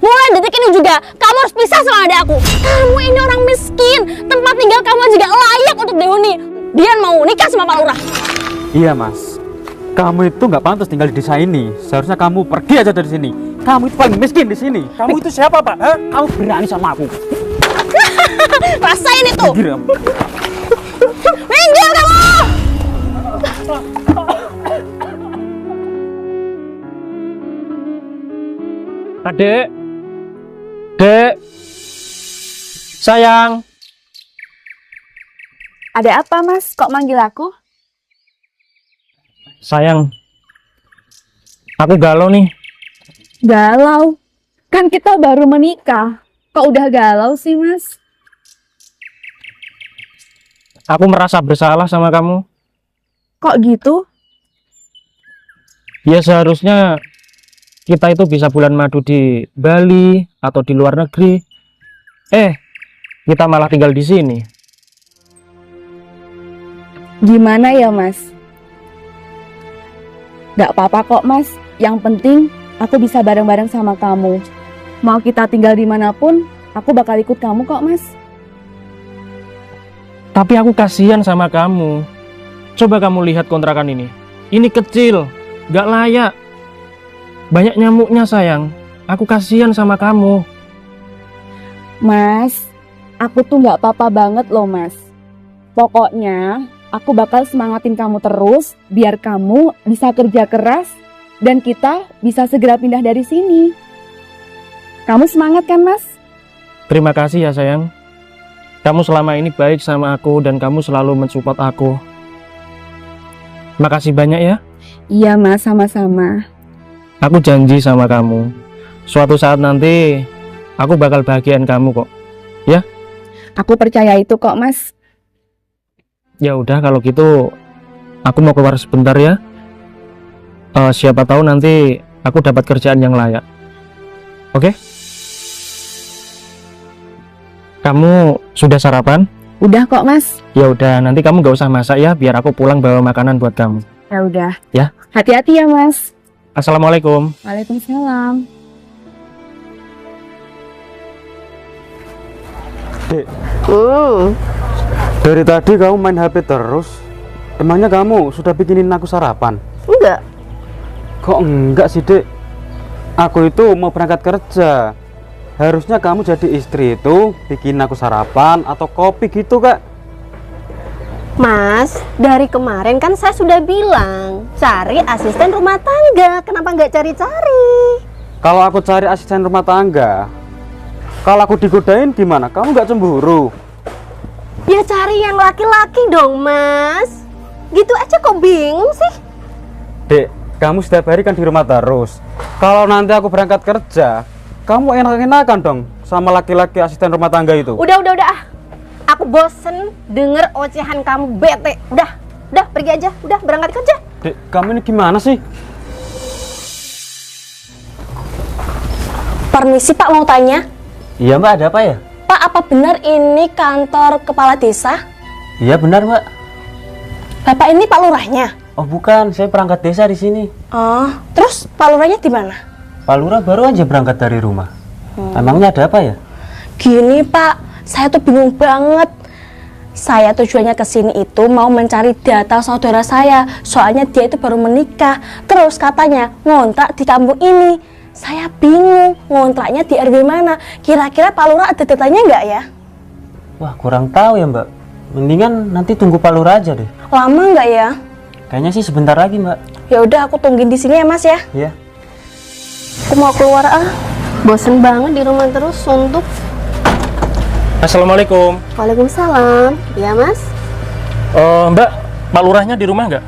Mulai detik ini juga kamu harus pisah sama adik aku. Kamu ini orang miskin, tempat tinggal kamu juga layak untuk dihuni. Dia mau nikah sama Pak Lurah. Iya mas, kamu itu nggak pantas tinggal di desa ini. Seharusnya kamu pergi aja dari sini. Kamu itu paling miskin di sini. Kamu itu siapa, Pak? Hah? Kamu berani sama aku? Rasain itu. Minggir kamu. Minggir kamu. Adek. Dek. Sayang. Ada apa, Mas? Kok manggil aku? Sayang. Aku galau nih. Galau. Kan kita baru menikah. Kok udah galau sih, Mas? Aku merasa bersalah sama kamu. Kok gitu? Ya seharusnya kita itu bisa bulan madu di Bali atau di luar negeri. Kita malah tinggal di sini. Gimana ya, Mas? Gak apa-apa kok, Mas. Yang penting aku bisa bareng-bareng sama kamu. Mau kita tinggal dimanapun, aku bakal ikut kamu kok, Mas. Tapi aku kasihan sama kamu. Coba kamu lihat kontrakan ini. Ini kecil, gak layak. Banyak nyamuknya, sayang. Aku kasihan sama kamu. Mas, aku tuh gak apa-apa banget loh, Mas. Pokoknya aku bakal semangatin kamu terus biar kamu bisa kerja keras dan kita bisa segera pindah dari sini. Kamu semangat kan, Mas? Terima kasih ya, sayang. Kamu selama ini baik sama aku dan kamu selalu mensupport aku. Makasih banyak ya. Iya, Mas, sama-sama. Aku janji sama kamu, suatu saat nanti aku bakal bahagiain kamu kok. Ya? Aku percaya itu kok, Mas. Ya udah kalau gitu aku mau keluar sebentar ya. Siapa tahu nanti aku dapat kerjaan yang layak. Oke? Kamu sudah sarapan? Udah kok, Mas. Ya udah, nanti kamu gak usah masak ya, biar aku pulang bawa makanan buat kamu. Ya udah. Ya. Hati-hati ya, Mas. Assalamualaikum. Waalaikumsalam. Dek, dari tadi kamu main HP terus. Emangnya kamu sudah bikinin aku sarapan? Enggak. Kok enggak sih, Dek? Aku itu mau berangkat kerja. Harusnya kamu jadi istri itu bikin aku sarapan atau kopi gitu, Kak. Mas, dari kemarin kan saya sudah bilang cari asisten rumah tangga. Kenapa nggak cari-cari? Kalau aku cari asisten rumah tangga, kalau aku digodain gimana? Kamu nggak cemburu? Ya cari yang laki-laki dong, Mas. Gitu aja kok bingung sih? Dek, kamu setiap hari kan di rumah terus. Kalau nanti aku berangkat kerja, kamu enak-enakan dong sama laki-laki asisten rumah tangga itu. Udah. Aku bosen denger ocehan kamu, bete. Udah pergi aja. Udah berangkat kerja. Dek, kamu ini gimana sih? Permisi Pak, mau tanya. Iya Mbak, ada apa ya? Pak, apa benar ini kantor kepala desa? Iya benar Mbak. Bapak ini Pak Lurahnya? Oh bukan, saya perangkat desa di sini. Oh, terus Pak Lurahnya di mana? Pak Lurah baru aja berangkat dari rumah. Emangnya ada apa ya? Gini Pak, saya tuh bingung banget. Saya tujuannya ke sini itu mau mencari data saudara saya. Soalnya dia itu baru menikah. Terus katanya ngontrak di kampung ini. Saya bingung ngontraknya di RW mana. Kira-kira Pak Lurah ada datanya nggak ya? Wah kurang tahu ya Mbak. Mendingan nanti tunggu Pak Lurah aja deh. Lama nggak ya? Kayaknya sih sebentar lagi Mbak. Ya udah, aku tungguin di sini ya Mas ya. Iya. Aku mau keluar bosen banget di rumah terus, suntuk. Assalamualaikum. Waalaikumsalam. Ya Mas. Mbak, Pak Lurahnya di rumah nggak?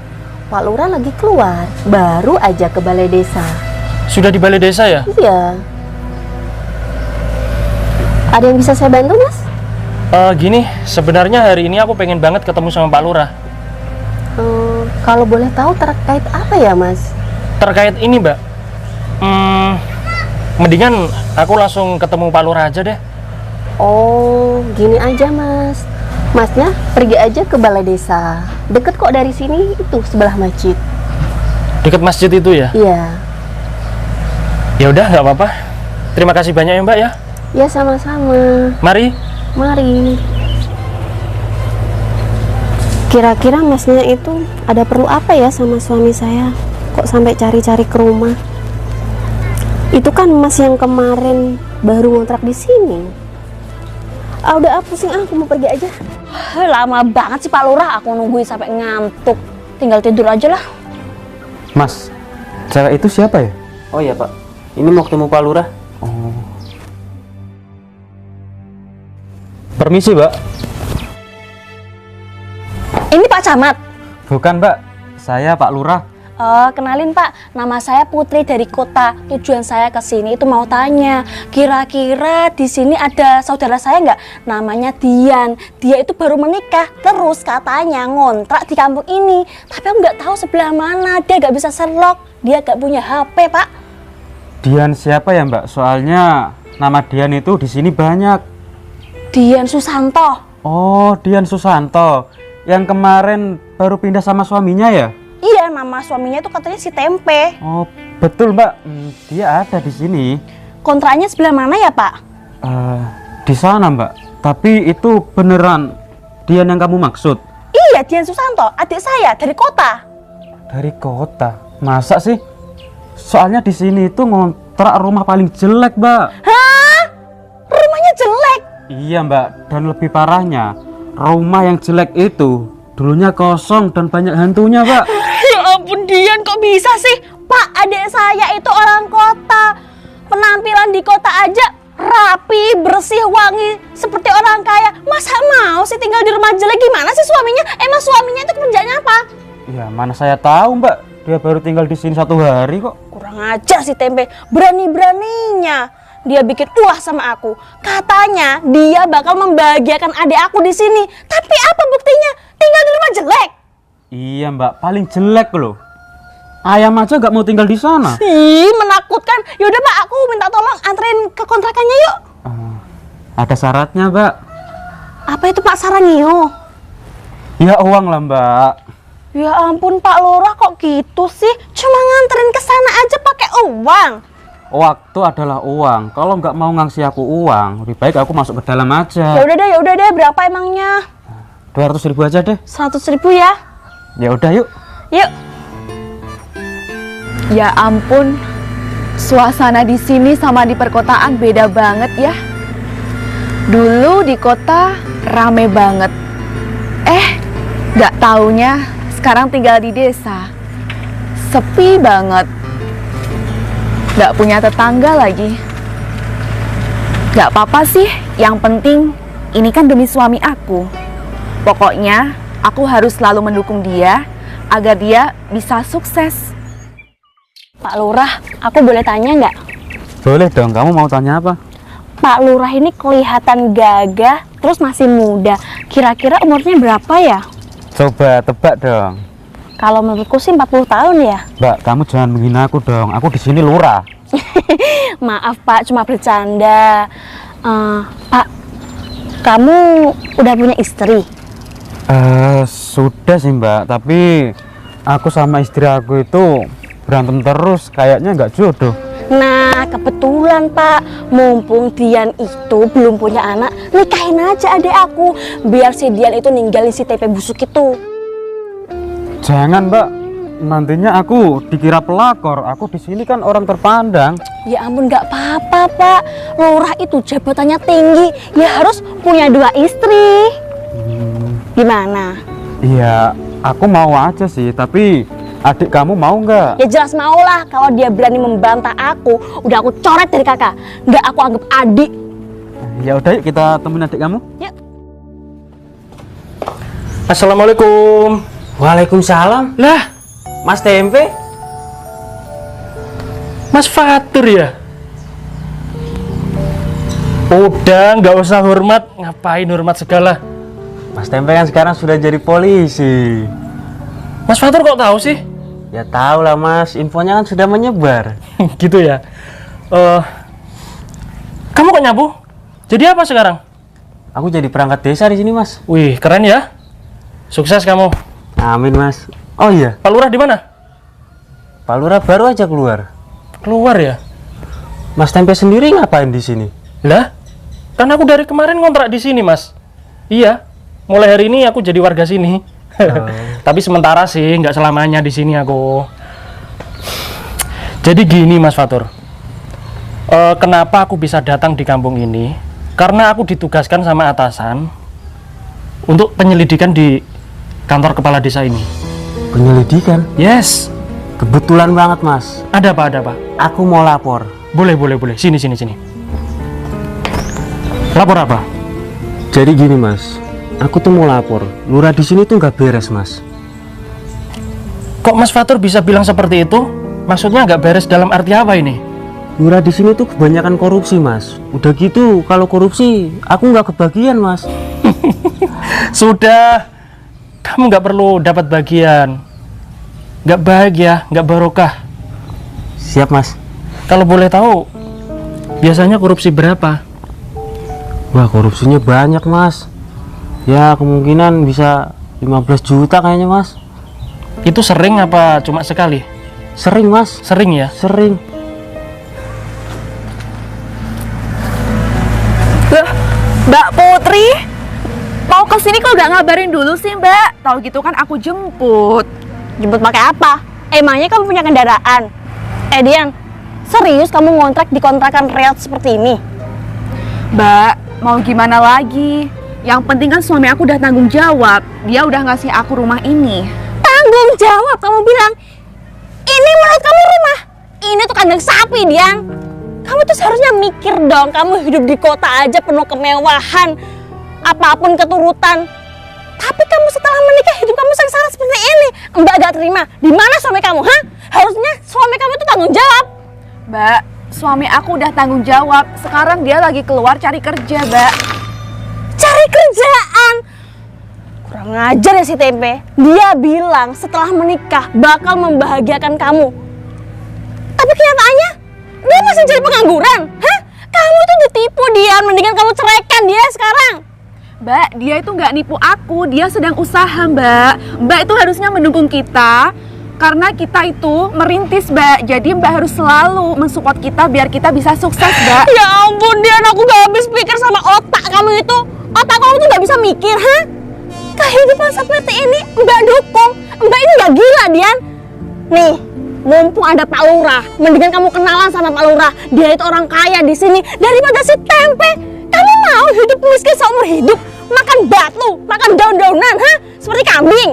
Pak Lurah lagi keluar, baru aja ke balai desa. Sudah di balai desa ya? Iya. Ada yang bisa saya bantu Mas? Gini, sebenarnya hari ini aku pengen banget ketemu sama Pak Lurah. Kalau boleh tahu terkait apa ya Mas? Terkait ini Mbak, mendingan aku langsung ketemu Pak Lurah aja deh. Oh, gini aja Mas. Masnya pergi aja ke balai desa. Deket kok dari sini, itu sebelah masjid. Dekat masjid itu ya? Iya. Ya udah, nggak apa-apa. Terima kasih banyak ya Mbak ya. Ya sama-sama. Mari. Mari. Kira-kira masnya itu ada perlu apa ya sama suami saya? Kok sampai cari-cari ke rumah? Itu kan mas yang kemarin baru ngontrak di sini. Udah pusing, aku mau pergi aja. Lama banget sih Pak Lurah, aku nungguin sampai ngantuk. Tinggal tidur aja lah. Mas, cewek itu siapa ya? Oh iya Pak, ini mau ketemu Pak Lurah. Oh. Permisi, Mbak. Ini Pak Camat. Bukan, Mbak. Saya Pak Lurah. Kenalin Pak, nama saya Putri dari kota. Tujuan saya ke sini itu mau tanya, kira-kira di sini ada saudara saya nggak? Namanya Dian. Dia itu baru menikah, terus katanya ngontrak di kampung ini. Tapi aku nggak tahu sebelah mana. Dia nggak bisa serlok, dia nggak punya HP Pak. Dian siapa ya, Mbak? Soalnya nama Dian itu di sini banyak. Dian Susanto. Oh, Dian Susanto. Yang kemarin baru pindah sama suaminya ya? Iya, nama suaminya itu katanya si Tempe. Oh, betul, Mbak. Dia ada di sini. Kontraknya sebelah mana ya Pak? Di sana, Mbak. Tapi itu beneran Dian yang kamu maksud? Iya, Dian Susanto, adik saya dari kota. Dari kota? Masa sih? Soalnya di sini itu ngontrak rumah paling jelek, Mbak. Hah? Rumahnya jelek? Iya, Mbak. Dan lebih parahnya, rumah yang jelek itu dulunya kosong dan banyak hantunya, Pak. Ya ampun Dian, kok bisa sih? Pak, adik saya itu orang kota. Penampilan di kota aja rapi, bersih, wangi, seperti orang kaya. Masa mau sih tinggal di rumah jelek? Gimana sih suaminya? Emang suaminya itu kerjanya apa? Ya, mana saya tahu, Mbak. Dia baru tinggal di sini 1 hari kok. Kurang ajar si Tempe, berani-beraninya dia bikin ulah sama aku. Katanya dia bakal membahagiakan adik aku di sini. Tapi apa buktinya? Tinggal di rumah jelek. Iya, Mbak. Paling jelek loh. Ayam aja nggak mau tinggal di sana. Ih, menakutkan. Yaudah Pak, aku minta tolong anterin ke kontrakannya yuk. Ada syaratnya, Mbak. Apa itu Pak Sarangio? Ya uang lah, Mbak. Ya ampun Pak Lurah, kok gitu sih? Cuma nganterin ke sana aja pakai uang. Waktu adalah uang. Kalau nggak mau ngasih aku uang, lebih baik aku masuk ke dalam aja. Ya udah deh. Berapa emangnya? 200.000 aja deh. 100.000 ya. Ya udah, yuk. Yuk. Ya ampun, suasana di sini sama di perkotaan beda banget ya. Dulu di kota rame banget. Gak taunya sekarang tinggal di desa. Sepi banget. Gak punya tetangga lagi. Gak apa-apa sih, yang penting ini kan demi suami aku. Pokoknya aku harus selalu mendukung dia agar dia bisa sukses. Pak Lurah, aku boleh tanya nggak? Boleh dong, kamu mau tanya apa? Pak Lurah ini kelihatan gagah, terus masih muda. Kira-kira umurnya berapa ya? Coba tebak dong. Kalau menurutku sih 40 tahun ya. Mbak, kamu jangan menghina aku dong. Aku di sini lurah. Maaf Pak, cuma bercanda. Pak, kamu udah punya istri? Sudah sih, Mbak. Tapi aku sama istri aku itu berantem terus. Kayaknya nggak jodoh. Nah, kebetulan Pak, mumpung Dian itu belum punya anak, nikahin aja adik aku, biar si Dian itu ninggalin si Tempe busuk itu. Jangan, Mbak. Nantinya aku dikira pelakor. Aku di sini kan orang terpandang. Ya ampun, nggak apa-apa Pak. Lurah itu jabatannya tinggi, ya harus punya 2 istri. Gimana? Iya, aku mau aja sih. Tapi adik kamu mau nggak? Ya jelas mau lah. Kalau dia berani membantah aku, udah aku coret dari kakak. Nggak aku anggap adik. Ya udah, yuk kita temuin adik kamu. Yuk. Assalamualaikum. Waalaikumsalam. Lah, Mas Tempe. Mas Fatur ya? Udah, nggak usah hormat. Ngapain hormat segala? Mas Tempe kan sekarang sudah jadi polisi. Mas Fatur kok tahu sih? Ya tahu lah Mas, infonya kan sudah menyebar. Gitu ya. Kamu kok nyabu? Jadi apa sekarang? Aku jadi perangkat desa di sini Mas. Wih, keren ya. Sukses kamu. Amin Mas. Oh iya, Pak Lurah di mana? Pak Lurah baru aja keluar. Keluar ya. Mas Tempe sendiri ngapain di sini? Lah, kan aku dari kemarin ngontrak di sini, Mas. Iya, mulai hari ini aku jadi warga sini. Tapi sementara sih, nggak selamanya di sini aku. Jadi gini, Mas Fatur. Kenapa aku bisa datang di kampung ini? Karena aku ditugaskan sama atasan untuk penyelidikan di kantor kepala desa ini. Penyelidikan? Yes. Kebetulan banget, Mas. Ada apa? Aku mau lapor. Boleh. Sini. Lapor apa? Jadi gini, Mas. Aku tuh mau lapor. Lurah di sini tuh nggak beres, Mas. Kok Mas Fatur bisa bilang seperti itu? Maksudnya nggak beres dalam arti apa ini? Lurah di sini tuh kebanyakan korupsi, Mas. Udah gitu, kalau korupsi, aku nggak kebagian, Mas. Sudah, kamu nggak perlu dapat bagian. Nggak bahagia, nggak barokah. Siap, Mas. Kalau boleh tahu, biasanya korupsi berapa? Wah, korupsinya banyak, Mas. Ya, kemungkinan bisa 15 juta kayaknya, Mas. Itu sering apa cuma sekali? Sering, Mas. Sering ya? Sering. Loh, Mbak Putri, mau kesini kok gak ngabarin dulu sih, Mbak? Tahu gitu kan aku jemput. Jemput pakai apa? Emangnya kamu punya kendaraan? Dian, serius kamu ngontrak di kontrakan real seperti ini? Mbak, mau gimana lagi? Yang penting kan suami aku udah tanggung jawab. Dia udah ngasih aku rumah ini. Tanggung jawab, kamu bilang. Ini menurut kamu rumah? Ini tuh kandang sapi, Dian. Kamu tuh seharusnya mikir dong, kamu hidup di kota aja penuh kemewahan, apapun keturutan. Tapi kamu setelah menikah hidup kamu sengsara seperti ini. Mbak gak terima. Di mana suami kamu, ha? Harusnya suami kamu tuh tanggung jawab. Mbak, suami aku udah tanggung jawab. Sekarang dia lagi keluar cari kerja, Mbak. Cari kerjaan. Kurang ajar ya si Tempe. Dia bilang setelah menikah bakal membahagiakan kamu. Tapi kenyataannya dia masih jadi pengangguran. Hah? Kamu tuh ditipu, dia. Mendingan kamu ceraikan dia sekarang. Mbak, dia itu nggak nipu aku. Dia sedang usaha, Mbak. Mbak itu harusnya mendukung kita. Karena kita itu merintis, Mbak. Jadi Mbak harus selalu mensupport kita biar kita bisa sukses, Mbak. Ya ampun, Dian, aku gak habis pikir sama otak kamu itu. Otak kamu tuh gak bisa mikir, ha? Kehidupan seperti ini Mbak dukung. Mbak ini gak gila, Dian. Nih, mumpung ada Pak Lurah, mendingan kamu kenalan sama Pak Lurah. Dia itu orang kaya di sini daripada si Tempe. Kamu mau hidup miskin seumur hidup, makan batu, makan daun-daunan, ha? Seperti kambing.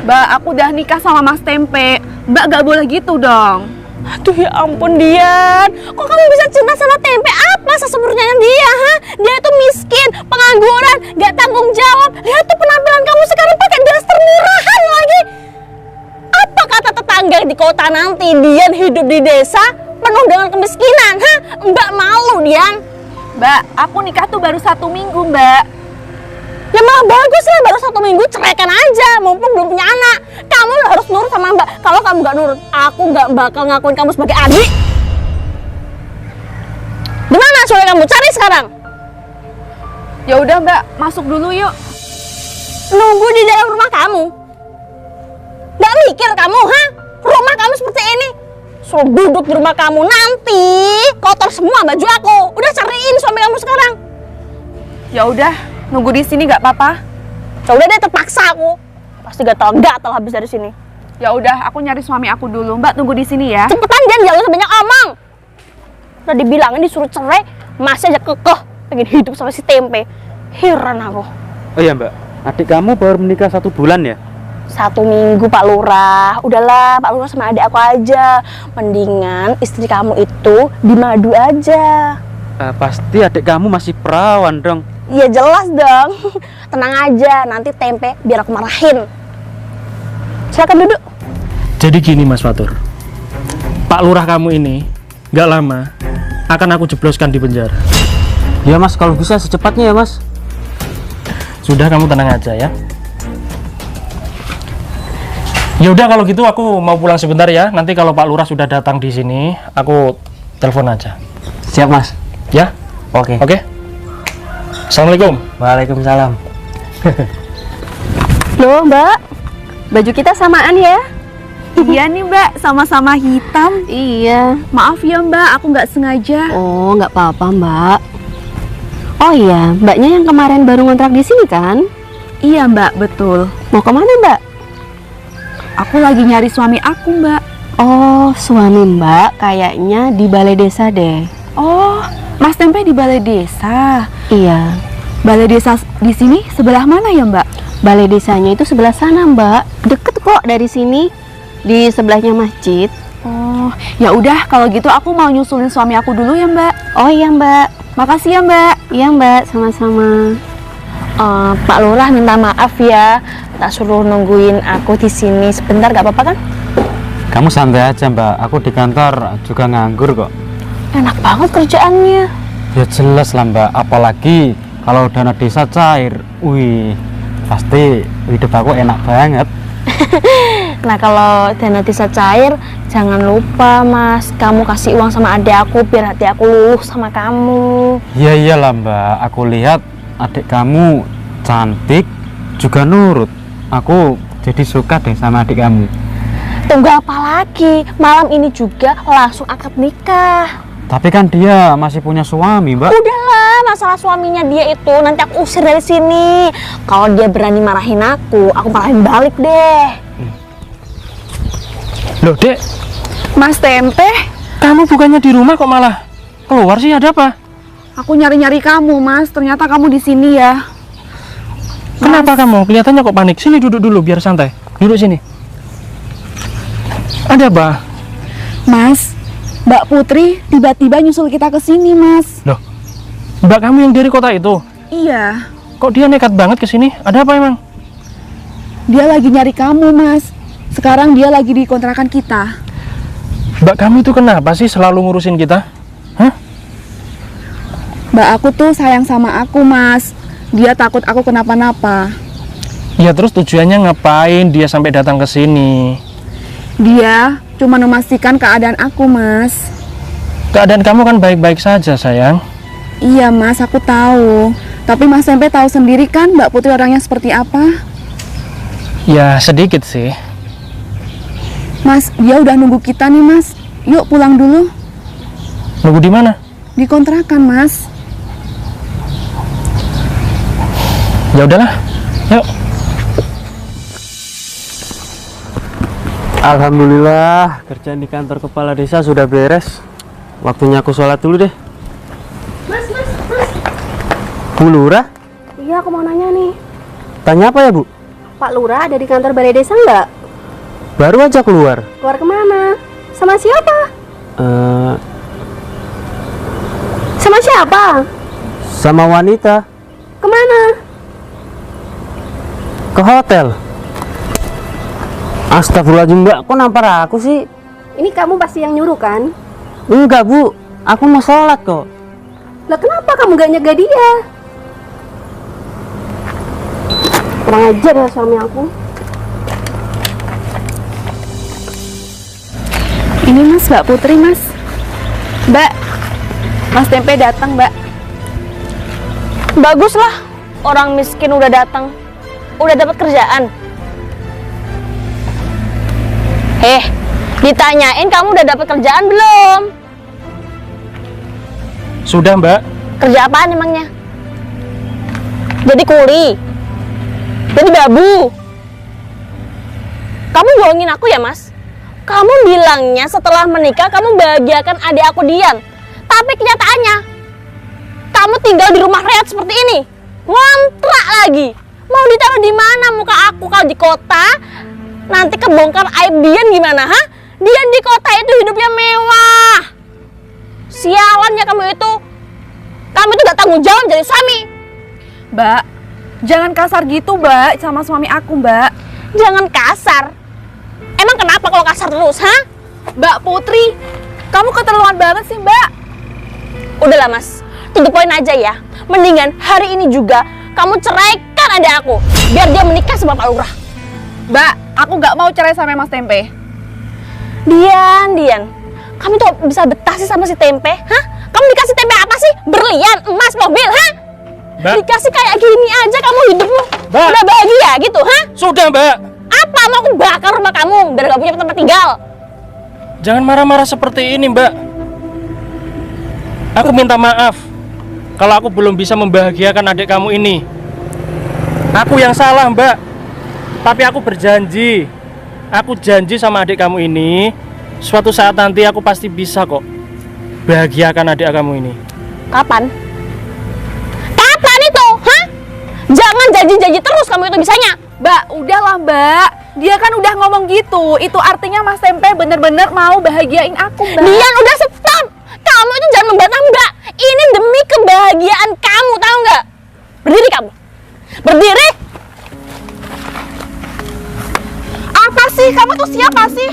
Mbak, aku udah nikah sama Mas Tempe. Mbak gak boleh gitu dong. Aduh ya ampun, Dian. Kok kamu bisa cinta sama Tempe? Apa sesempurnanya dia, ha? Dia itu miskin, pengangguran, gak tanggung jawab. Lihat tuh penampilan kamu sekarang pakai daster murahan lagi. Apa kata tetangga di kota nanti Dian hidup di desa penuh dengan kemiskinan, ha? Mbak malu, Dian. Mbak, aku nikah tuh baru 1 minggu, Mbak. Ya malah bagus lah, baru 1 minggu ceraikan aja, mumpung belum punya anak. Kamu harus nurut sama Mbak. Kalau kamu gak nurut, aku gak bakal ngakuin kamu sebagai adik. Dimana suami kamu? Cari sekarang. Ya udah, Mbak, masuk dulu yuk. Nunggu di dalam rumah kamu. Gak mikir kamu, ha? Rumah kamu seperti ini. Suruh duduk di rumah kamu, nanti kotor semua baju aku. Udah cariin suami kamu sekarang. Ya udah, nunggu di sini gak apa-apa. Ya udah deh, terpaksa aku. Pasti gatal-gatal habis dari sini. Ya udah, aku nyari suami aku dulu. Mbak, tunggu di sini ya. Cepetan, jangan sebanyak omong. Udah dibilangin disuruh cerai, masih aja kekeh pengen hidup sama si Tempe. Heran aku. Oh iya Mbak, adik kamu baru menikah 1 bulan ya? 1 minggu Pak Lurah. Udahlah Pak Lurah sama adik aku aja. Mendingan istri kamu itu dimadu aja. Pasti adik kamu masih perawan dong. Iya jelas dong. Tenang aja, nanti Tempe biar aku marahin. Silakan duduk. Jadi gini Mas Fatur, Pak Lurah kamu ini gak lama akan aku jebloskan di penjara. Ya, Mas, kalau bisa secepatnya ya, Mas. Sudah, kamu tenang aja ya. Ya udah kalau gitu aku mau pulang sebentar ya. Nanti kalau Pak Lurah sudah datang di sini, aku telepon aja. Siap, Mas. Ya? Oke. Oke. Assalamualaikum. Iya nih Mbak, sama-sama hitam. Iya. Maaf ya Mbak, aku nggak sengaja. Oh, nggak apa-apa, Mbak. Oh iya, Mbaknya yang kemarin baru ngontrak di sini kan? Iya Mbak, betul. Mau kemana, Mbak? Aku lagi nyari suami aku Mbak. Oh, suami Mbak kayaknya di balai desa deh. Oh, Mas Tempe di balai desa. Iya. Balai desa di sini sebelah mana ya Mbak? Balai desanya itu sebelah sana, Mbak. Deket kok dari sini. Di sebelahnya masjid. Oh, ya udah kalau gitu aku mau nyusulin suami aku dulu ya Mbak. Oh iya, Mbak. Makasih ya Mbak. Iya, Mbak, sama-sama. Pak Lurah minta maaf ya, tak suruh nungguin aku di sini sebentar, gak apa-apa kan? Kamu santai aja, Mbak. Aku di kantor juga nganggur kok. Enak banget kerjaannya. Ya jelas lah, Mbak. Apalagi kalau dana desa cair. Wih, pasti hidup aku enak banget. Nah, kalau dana desa cair, jangan lupa Mas, kamu kasih uang sama adik aku biar hati aku luluh sama kamu. Iya iyalah, Mbak. Aku lihat adik kamu cantik, juga nurut. Aku jadi suka deh sama adik kamu. Tunggu apa lagi? Malam ini juga langsung akad nikah. Tapi kan dia masih punya suami, Mbak. Udahlah, masalah suaminya dia itu nanti aku usir dari sini. Kalau dia berani marahin aku marahin balik deh. Loh, Dek, Mas Tempe, kamu bukannya di rumah kok malah keluar sih, ada apa? aku nyari-nyari kamu Mas. Ternyata kamu di sini ya. Kenapa kamu? Kelihatannya kok panik. Sini duduk dulu biar santai. Duduk sini. Ada apa? Mas, Mbak Putri tiba-tiba nyusul kita ke sini Mas. Loh, Mbak kamu yang dari kota itu? Iya, Kok dia nekat banget ke sini? Ada apa emang? dia lagi nyari kamu Mas. Sekarang dia lagi di kontrakan kita. Mbak kamu itu kenapa sih selalu ngurusin kita? Hah? Mbak aku tuh sayang sama aku Mas. Dia takut aku kenapa-napa. Ya terus tujuannya ngapain dia sampai datang ke sini? Dia cuma memastikan keadaan aku Mas. Keadaan kamu kan baik-baik saja, sayang. Iya Mas, aku tahu. Tapi Mas Tempe tahu sendiri kan Mbak Putri orangnya seperti apa? Ya sedikit sih. Mas, dia udah nunggu kita nih Mas. Yuk pulang dulu. Nunggu di mana? Di kontrakan Mas. Ya udahlah. Yuk. Alhamdulillah, kerjaan di kantor kepala desa sudah beres. Waktunya aku sholat dulu deh. Mas. Bu Lurah, Iya, aku mau nanya nih. tanya apa ya Bu? Pak Lurah ada di kantor balai desa nggak? Baru aja keluar. Keluar kemana? Sama siapa? Sama siapa? Sama wanita Kemana? ke hotel. Astagfirullahaladzim, Mbak, kok nampar aku sih? Ini kamu pasti yang nyuruh kan? Enggak Bu, aku mau sholat kok. Lah kenapa kamu gak nyegah dia? Kurang ajar ya suami aku. Ini Mas, Mbak Putri Mas. Mbak, Mas Tempe datang Mbak. Baguslah, orang miskin udah datang. Udah dapat kerjaan. Ditanyain kamu udah dapat kerjaan belum? Sudah, Mbak. Kerja apaan emangnya? Jadi kuli? Jadi babu? Kamu bohongin aku ya, Mas? Kamu bilangnya setelah menikah kamu bahagiakan adik aku Dian. Tapi kenyataannya kamu tinggal di rumah reot seperti ini. Ngontrak lagi. Mau ditaruh di mana muka aku kalau di kota? Nanti kebongkar aib Dian gimana, ha? Dian di kota itu hidupnya mewah. Sialan ya kamu itu. Kamu itu gak tanggung jawab jadi suami. Mbak, jangan kasar gitu Mbak sama suami aku Mbak. Jangan kasar. Emang kenapa kalau kasar terus, ha? Mbak Putri, kamu keterlaluan banget sih Mbak. Udahlah Mas, to the point aja ya. Mendingan hari ini juga kamu ceraikan adik aku, biar dia menikah sama Pak Lurah. Mbak, aku gak mau cerai sama Mas Tempe. Dian, kamu tuh bisa betah sih sama si Tempe, hah? Kamu dikasih tempe apa sih? Berlian, emas, mobil, hah? Mbak. Dikasih kayak gini aja kamu hidupmu Mbak. udah bahagia gitu, hah? Sudah, Mbak. Apa apa? Mau aku bakar rumah kamu biar gak punya tempat tinggal. Jangan marah-marah seperti ini, Mbak. Aku minta maaf kalau aku belum bisa membahagiakan adik kamu ini. Aku yang salah, Mbak. Tapi aku berjanji. Aku janji sama adik kamu ini, suatu saat nanti aku pasti bisa kok bahagiakan adik kamu ini. Kapan? Kapan itu? Hah? Jangan janji-janji terus kamu itu bisanya. Mbak, udahlah Mbak. Dia kan udah ngomong gitu. Itu artinya Mas Tempe bener-bener mau bahagiain aku, Mbak. Dian, udah stop. Kamu itu jangan membantah Mbak. Ini demi kebahagiaan kamu, tahu nggak? Berdiri kamu. Berdiri. Apa sih? Kamu tuh siapa sih?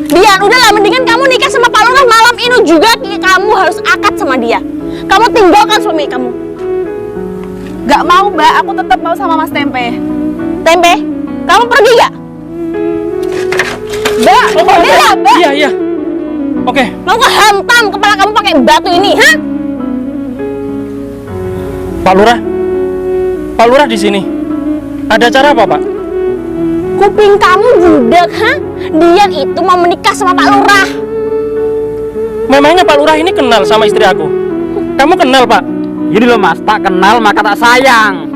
Dian, udahlah mendingan kamu nikah sama Pak Lurah malam ini juga. Kamu harus akad sama dia. Kamu tinggalkan suami kamu. Gak mau Mbak, aku tetap mau sama Mas Tempe. Tempe, kamu pergi gak? Mbak, pergi lah Mbak. Iya. Oke. Mau aku hantam kepala kamu pakai batu ini, ha? Pak Lurah di sini. Ada cara apa, Pak? Kuping kamu budak, ha? Dian itu mau menikah sama Pak Lurah. Memangnya Pak Lurah ini kenal sama istri aku? Kamu kenal, Pak? Ini loh Mas, tak kenal maka tak sayang.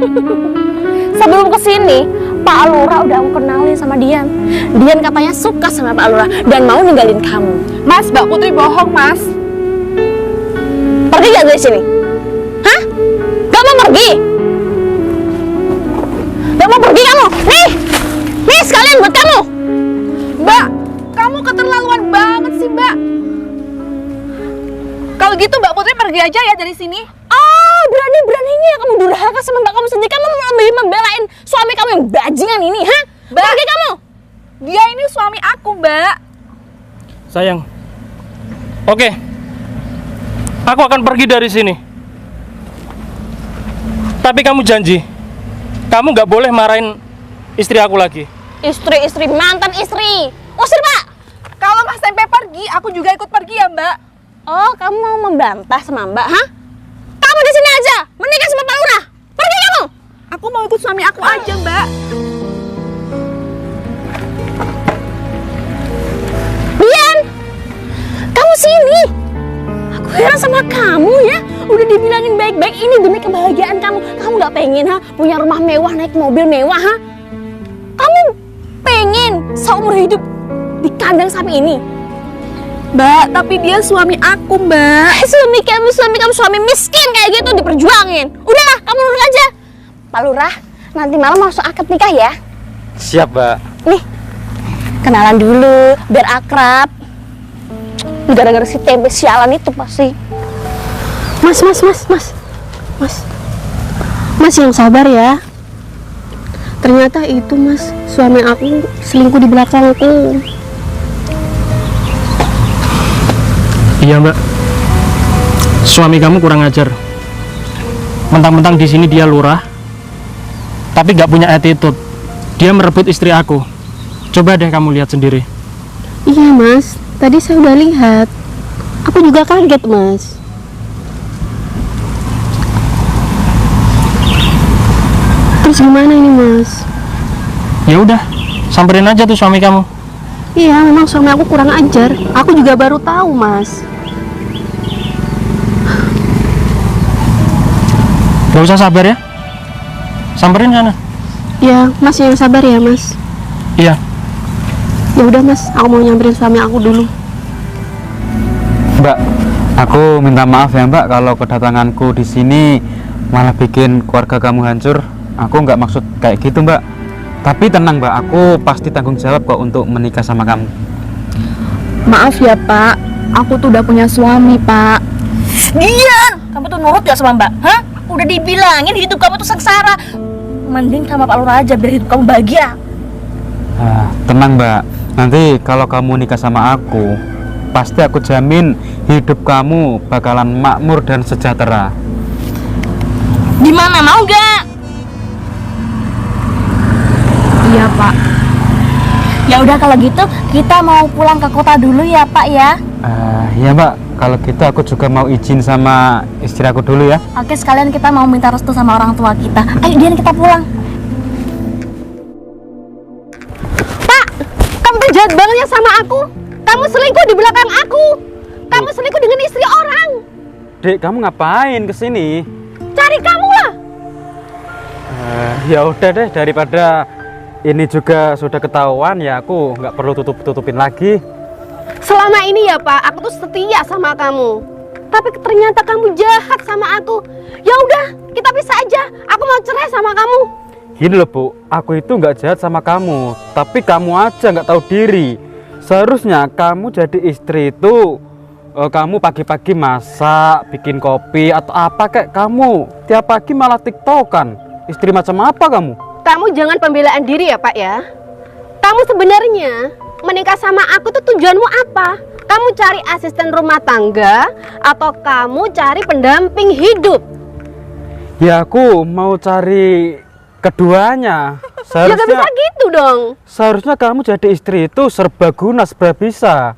Sebelum kesini, Pak Lurah udah aku kenalin sama Dian. Dian katanya suka sama Pak Lurah dan mau ninggalin kamu. Mas, Mbak Putri bohong, Mas. Pergi gak dari sini? Hah? Gak mau pergi? Gak mau pergi kamu? Nih sekalian buat kamu. Mbak, kamu keterlaluan banget sih, Mbak. Kalau gitu Mbak Putri pergi aja ya dari sini. Oh, berani-beraninya kamu durhaka sama mbak kamu sendiri. Kamu lebih membelain suami kamu yang bajingan ini, ha? Mbak. Pergi kamu. Dia ini suami aku, Mbak. Sayang. Oke. Aku akan pergi dari sini. Tapi kamu janji, kamu gak boleh marahin istri aku lagi. Istri, mantan istri. Usir, Pak. Kalau Mas Tempe pergi, aku juga ikut pergi ya, Mbak. Oh, kamu mau membantah sama mbak, ha? Kamu di sini aja, menikah sama Pak Lurah. Pergi kamu. Aku mau ikut suami aku aja, Mbak. Dian, kamu sini. Aku heran sama kamu ya. Udah dibilangin baik-baik, ini demi kebahagiaan kamu. Kamu nggak pengen, ha? Punya rumah mewah, naik mobil mewah, ha? Kamu pengen seumur hidup di kandang sapi ini? Mbak, tapi dia suami aku, Mbak. Suami kamu suami miskin kayak gitu diperjuangin. Udahlah, kamu nurut aja. Pak Lurah, nanti malam masuk akad nikah ya. Siap, Mbak. Nih, kenalan dulu, biar akrab. Gara-gara si Tempe sialan itu pasti. Mas. Mas yang sabar ya. Ternyata itu Mas, suami aku selingkuh di belakang aku. Iya, Mbak. Suami kamu kurang ajar. Mentang-mentang di sini dia lurah, tapi gak punya attitude. Dia merebut istri aku. Coba deh kamu lihat sendiri. Iya Mas, tadi saya udah lihat. Aku juga kaget Mas. Terus gimana ini Mas? Ya udah, samperin aja tuh suami kamu. Iya, memang suami aku kurang ajar. Aku juga baru tahu Mas. Gak usah sabar ya. Samperin sana. Ya, Mas yang sabar ya Mas. Iya. Ya udah Mas, aku mau nyamperin suami aku dulu. Mbak, aku minta maaf ya Mbak kalau kedatanganku di sini malah bikin keluarga kamu hancur. Aku nggak maksud kayak gitu Mbak. Tapi tenang Mbak, aku pasti tanggung jawab kok untuk menikah sama kamu. Maaf ya, Pak. Aku tuh udah punya suami, Pak. Dian, kamu tuh nurut gak sama Mbak? Hah? Udah dibilangin hidup kamu tuh sengsara. Mending sama Pak Lurah aja biar hidup kamu bahagia. Tenang Mbak, nanti kalau kamu nikah sama aku, pasti aku jamin hidup kamu bakalan makmur dan sejahtera. Gimana, mau gak? Iya, Pak. Ya udah kalau gitu kita mau pulang ke kota dulu ya Pak ya. Ya Mbak, kalau gitu aku juga mau izin sama istri aku dulu ya. Oke, sekalian kita mau minta restu sama orang tua kita. Ayo Dian, kita pulang. Pak, jahat banget ya sama aku. Kamu selingkuh di belakang aku. Kamu selingkuh dengan istri orang. Dek, kamu ngapain kesini? Cari kamu lah. Ya udah deh, daripada ini juga sudah ketahuan ya aku nggak perlu tutupin lagi. Selama ini ya Pak, aku tuh setia sama kamu. Tapi ternyata kamu jahat sama aku. Ya udah, kita pisah aja. Aku mau cerai sama kamu. Gini loh Bu, aku itu nggak jahat sama kamu, tapi kamu aja nggak tahu diri. Seharusnya kamu jadi istri itu kamu pagi-pagi masak, bikin kopi atau apa kayak kamu. Tiap pagi malah tiktokan. Istri macam apa kamu? Kamu jangan pembelaan diri ya Pak ya. Kamu sebenarnya menikah sama aku tuh tujuanmu apa? Kamu cari asisten rumah tangga atau kamu cari pendamping hidup? Ya aku mau cari keduanya. Ya gak bisa gitu dong. Seharusnya kamu jadi istri itu serbaguna, serba bisa.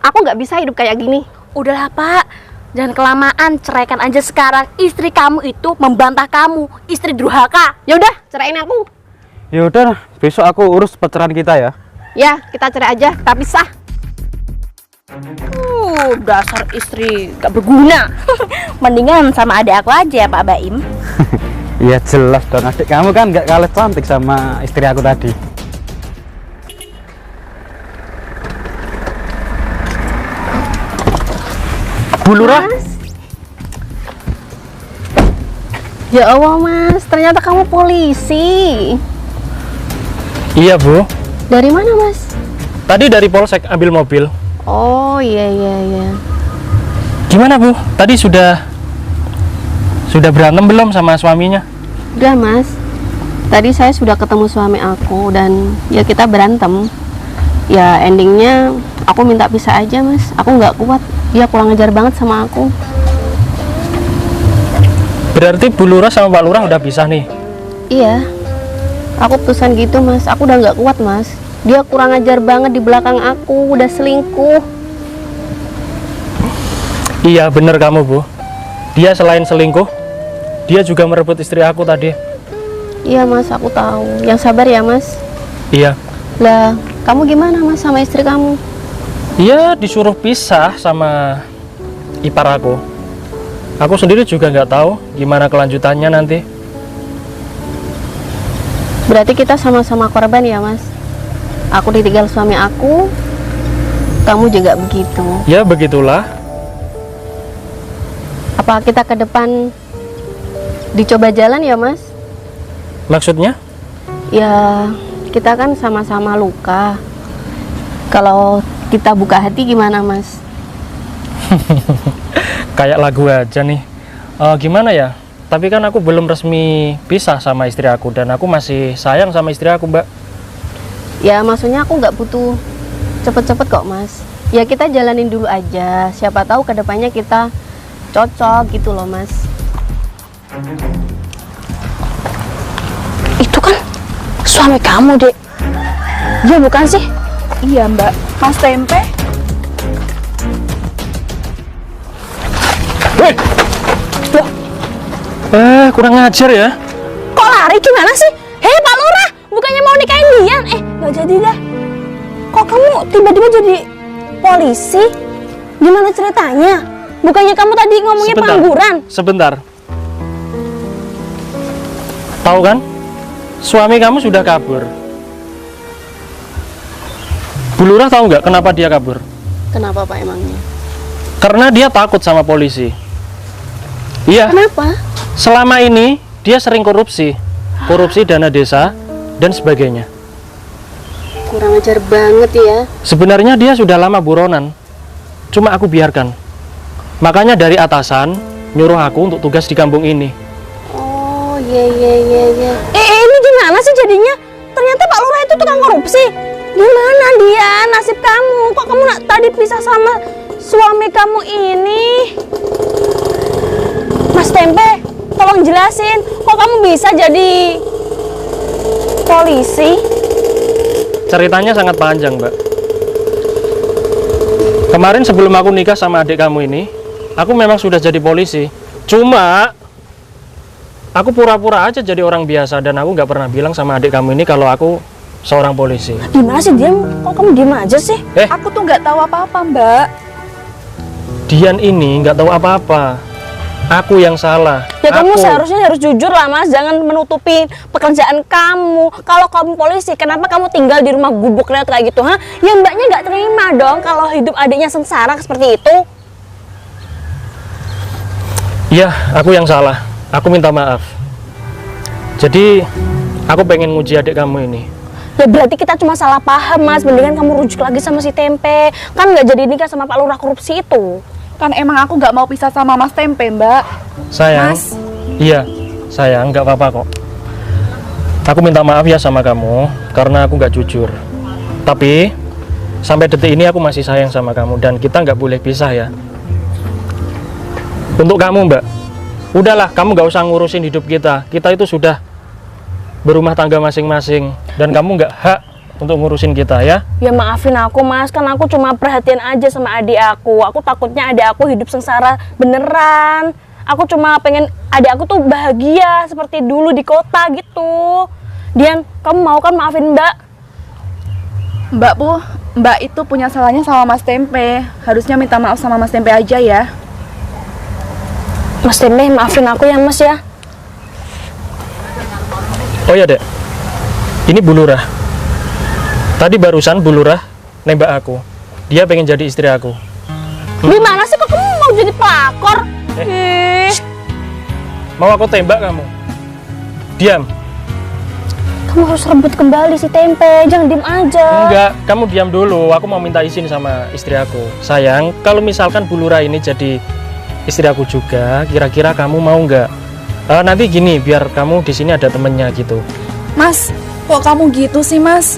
Aku nggak bisa hidup kayak gini. Udahlah Pak, jangan kelamaan, ceraikan aja sekarang. Istri kamu itu membantah kamu, istri durhaka. Ya udah, ceraiin aku. Ya udah, besok aku urus perceraian kita ya. Ya, kita cerai aja, kita pisah. Dasar istri gak berguna. Mendingan sama adik aku aja ya Pak Baim. Iya jelas dong, adik kamu kan nggak kalah cantik sama istri aku tadi. Bu Lurah, Ya Allah Mas, ternyata kamu polisi. Iya Bu, Dari mana Mas? tadi dari Polsek ambil mobil. Oh iya. Gimana Bu? Tadi sudah berantem belum sama suaminya? Udah Mas. Tadi saya sudah ketemu suami aku dan ya kita berantem. Ya endingnya aku minta pisah aja Mas. Aku nggak kuat. Dia kurang ajar banget sama aku. Berarti Bu Lurah sama Pak Lurah udah pisah nih? Iya. Aku putusan gitu Mas. Aku udah nggak kuat Mas. Dia kurang ajar banget di belakang aku. Udah selingkuh. Iya bener kamu Bu. Dia selain selingkuh, dia juga merebut istri aku tadi. Iya Mas, aku tahu. Yang sabar ya Mas. Iya. Lah, kamu gimana Mas sama istri kamu? Iya disuruh pisah sama ipar aku. Aku sendiri juga nggak tahu gimana kelanjutannya nanti. Berarti kita sama-sama korban ya Mas. Aku ditinggal suami aku, kamu juga begitu. Ya begitulah. Apa kita ke depan dicoba jalan ya Mas? Maksudnya? Ya kita kan sama-sama luka. Kalau kita buka hati gimana Mas? Kayak lagu aja nih. Gimana ya? Tapi kan aku belum resmi pisah sama istri aku dan aku masih sayang sama istri aku, Mbak. Ya maksudnya aku nggak butuh cepet-cepet kok Mas. Ya kita jalanin dulu aja. Siapa tahu kedepannya kita cocok gitu loh Mas. Itu kan suami kamu, Dek. Ya bukan sih? Iya Mbak, Mas Tempe. Kurang ngajar ya. Kok lari gimana sih? Hei Pak Lurah, bukannya mau nikahin dia? Nggak jadi dah. Kok kamu tiba-tiba jadi polisi? Gimana ceritanya? Bukannya kamu tadi ngomongnya pengangguran? Sebentar. Tahu kan? Suami kamu sudah kabur. Bu Lurah tahu nggak kenapa dia kabur? Kenapa Pak emangnya? Karena dia takut sama polisi. Iya. Kenapa? Selama ini dia sering korupsi dana desa dan sebagainya. Kurang ajar banget ya. Sebenarnya dia sudah lama buronan, cuma aku biarkan. Makanya dari atasan nyuruh aku untuk tugas di kampung ini. Oh iya. Ini gimana sih jadinya? Ternyata Pak Lurah itu tukang korupsi. Gimana dia nasib kamu? Kok kamu tadi pisah sama suami kamu ini? Mas Tempe, tolong jelasin. Kok kamu bisa jadi polisi? Ceritanya sangat panjang, Mbak. Kemarin sebelum aku nikah sama adik kamu ini, aku memang sudah jadi polisi. Cuma aku pura-pura aja jadi orang biasa dan aku nggak pernah bilang sama adik kamu ini kalau aku seorang polisi. Gimana sih Dian? Kok kamu diem aja sih? Aku tuh nggak tahu apa-apa, Mbak. Dian ini nggak tahu apa-apa. Aku yang salah. Ya kamu Aku. seharusnya harus jujur lah Mas, jangan menutupi pekerjaan kamu. Kalau kamu polisi, kenapa kamu tinggal di rumah gubuk kayak gitu, ha? Ya mbaknya nggak terima dong kalau hidup adiknya sengsara seperti itu. Iya, aku yang salah. Aku minta maaf. Jadi, aku pengen nguji adik kamu ini. Ya berarti kita cuma salah paham Mas, mendingan kamu rujuk lagi sama si Tempe. Kan nggak jadi nikah sama Pak Lurah korupsi itu. Kan emang aku nggak mau pisah sama Mas Tempe, Mbak. Sayang. Mas. Iya, sayang, nggak apa-apa kok. Aku minta maaf ya sama kamu karena aku nggak jujur. Tapi sampai detik ini aku masih sayang sama kamu dan kita nggak boleh pisah ya. Untuk kamu Mbak, udahlah kamu nggak usah ngurusin hidup kita. Kita itu sudah berumah tangga masing-masing dan kamu nggak hak untuk ngurusin kita ya. Ya maafin aku Mas, kan aku cuma perhatian aja sama adik aku. Aku takutnya adik aku hidup sengsara beneran. Aku cuma pengen adik aku tuh bahagia seperti dulu di kota gitu. Dian, kamu mau kan maafin Mbak? Mbak itu punya salahnya sama Mas Tempe. Harusnya minta maaf sama Mas Tempe aja ya. Mas Tempe, maafin aku ya Mas ya. Oh ya Dek, ini Bu Lurah. Tadi barusan Bu Lurah nembak aku. Dia pengen jadi istri aku. Gimana sih kok kamu mau jadi pelakor? Ih, Mau aku tembak kamu? Diam. kamu harus rebut kembali si Tempe, jangan diem aja. Enggak, kamu diam dulu. Aku mau minta izin sama istri aku. Sayang, kalau misalkan Bu Lurah ini jadi istri aku juga, kira-kira kamu mau nggak? Nanti gini, biar kamu di sini ada temennya gitu. Mas, kok kamu gitu sih, Mas?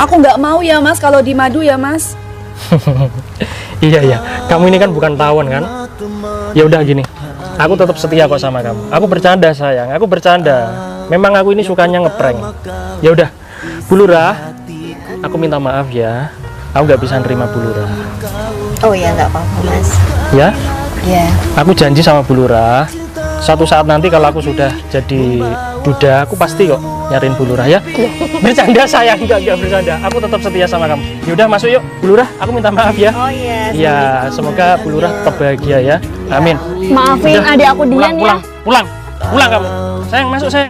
Aku nggak mau ya, Mas, kalau di madu ya, Mas. Iya, kamu ini kan bukan tawon kan? Ya udah gini, aku tetap setia kok sama kamu. Aku bercanda sayang, aku bercanda. Memang aku ini sukanya ngeprank. Ya udah, Bu Lurah, aku minta maaf ya. Aku nggak bisa nerima Bu Lurah. Oh ya, nggak apa-apa Mas. Ya, Ya. aku janji sama Bu Lurah. Suatu saat nanti kalau aku sudah jadi duda, aku pasti kok nyariin Bu Lurah ya. Bercanda sayang, enggak bercanda. Aku tetap setia sama kamu. Yaudah masuk yuk, Bu Lurah. Aku minta maaf ya. Oh iya. Iya, semoga Bu Lurah tetap bahagia ya. Amin. Maafin Udah, adik aku Dian ya. pulang kamu. Sayang, masuk sayang.